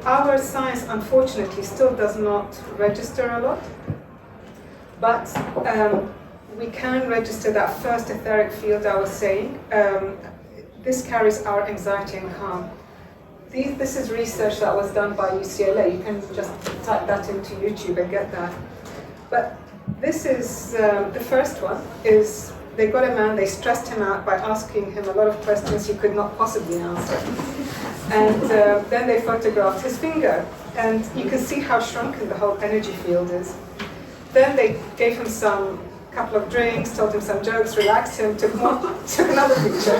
our science, unfortunately, still does not register a lot, but we can register that first etheric field I was saying. This carries our anxiety and calm. This is research that was done by UCLA. You can just type that into YouTube and get that. But this is, the first one is, they got a man, they stressed him out by asking him a lot of questions he could not possibly answer. And then they photographed his finger. And you can see how shrunken the whole energy field is. Then they gave him couple of drinks, told him some jokes, relaxed him, took another picture.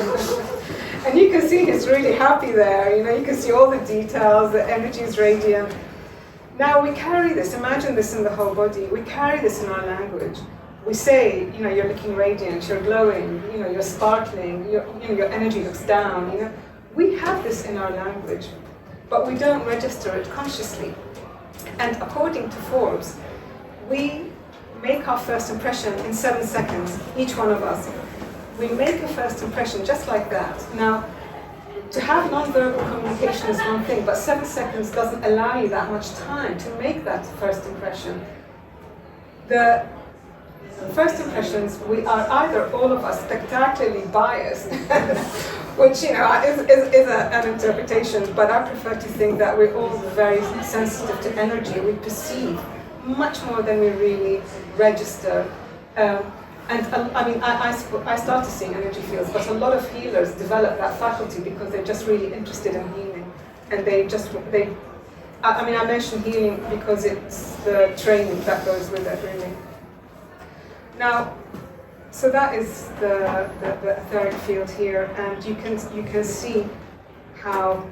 And you can see he's really happy there. You can see all the details, the energy is radiant. Now we carry this, imagine this in the whole body, we carry this in our language. We say, you're looking radiant, you're glowing, you're sparkling, your energy looks down, We have this in our language, but we don't register it consciously. And according to Forbes, we make our first impression in 7 seconds, each one of us. We make a first impression just like that. Now, to have non-verbal communication is one thing, but 7 seconds doesn't allow you that much time to make that first impression. The first impressions, we are either all of us spectacularly biased, which is an interpretation, but I prefer to think that we're all very sensitive to energy. We perceive much more than we really register. I started seeing energy fields, but a lot of healers develop that faculty because they're just really interested in healing. And I mention healing because it's the training that goes with it, really. Now, so that is the etheric field here, and you can see how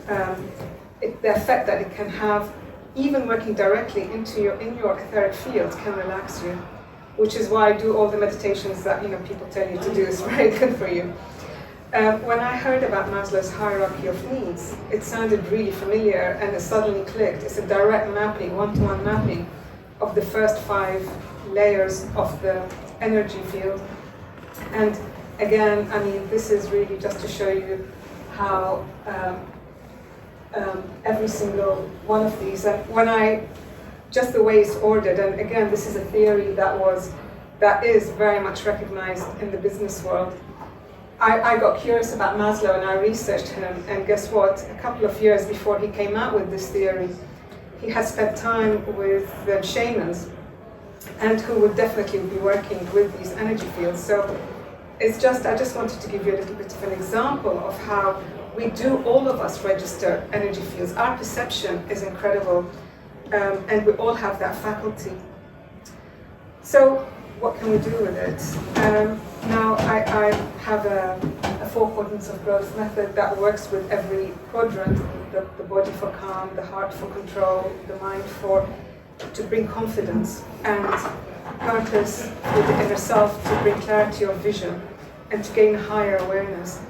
the effect that it can have, even working directly in your etheric field, can relax you. Which is why I do all the meditations that people tell you to do. Is very good for you. When I heard about Maslow's hierarchy of needs, it sounded really familiar, and it suddenly clicked. It's a direct mapping, one-to-one mapping of the first 5 layers of the energy field. And again, this is really just to show you how every single one of these, and just the way it's ordered, and again, this is a theory that is very much recognized in the business world. I got curious about Maslow and I researched him, and guess what? A couple of years before he came out with this theory, he had spent time with the shamans, and who would definitely be working with these energy fields. So I just wanted to give you a little bit of an example of how we do, all of us, register energy fields. Our perception is incredible. And we all have that faculty. So what can we do with it? Now I have a 4 quadrants of growth method that works with every quadrant, the body for calm, the heart for control, the mind to bring confidence, and purpose with the inner self to bring clarity of vision and to gain higher awareness.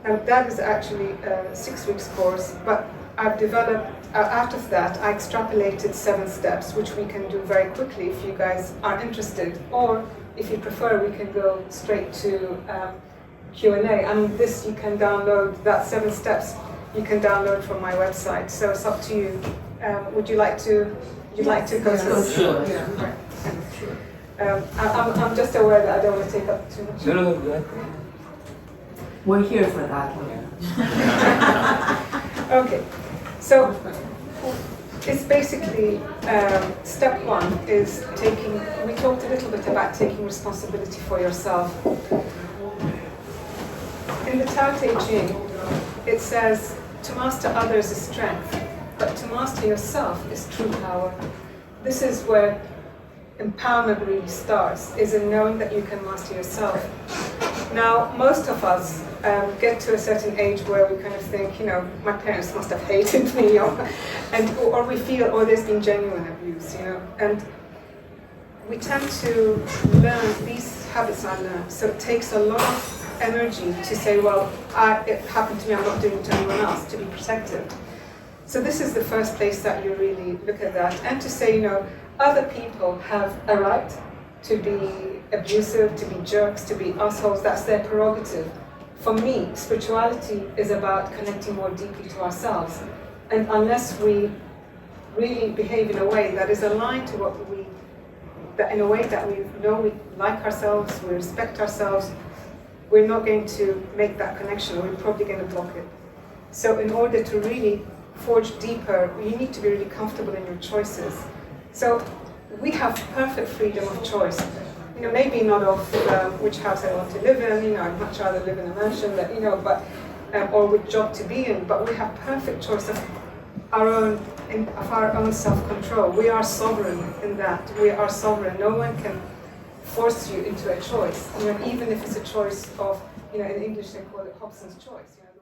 And that is actually a 6 weeks course, but I've developed, out of that, I extrapolated 7 steps, which we can do very quickly if you guys are interested, or if you prefer, we can go straight to Q&A. This you can download, that 7 steps you can download from my website, so it's up to you. Would you like to go through? Sure. Yeah. Right. I'm just aware that I don't want to take up too much. No. We're here for that. Okay, so it's basically step 1 is we talked a little bit about taking responsibility for yourself. In the Tao Te Ching, it says to master others is strength, but to master yourself is true power. This is where empowerment really starts, is in knowing that you can master yourself. Now, most of us get to a certain age where we kind of think, my parents must have hated me, or we feel, there's been genuine abuse, and we tend to learn, these habits are learned, so it takes a lot of energy to say, well, it happened to me, I'm not doing it to anyone else, to be protective. So this is the first place that you really look at that, and to say, other people have a right to be abusive, to be jerks, to be assholes, that's their prerogative. For me, spirituality is about connecting more deeply to ourselves. And unless we really behave in a way that is aligned to what we, that in a way that we know we like ourselves, we respect ourselves, we're not going to make that connection, we're probably going to block it. So in order to really forge deeper, you need to be really comfortable in your choices. So we have perfect freedom of choice. You know, maybe not of which house I want to live in, you know, I'd much rather live in a mansion, that, you know, but, or which job to be in, but we have perfect choice of our own self-control. We are sovereign in that. We are sovereign. No one can force you into a choice. You know, even if it's a choice of, you know, in English they call it Hobson's choice. You know,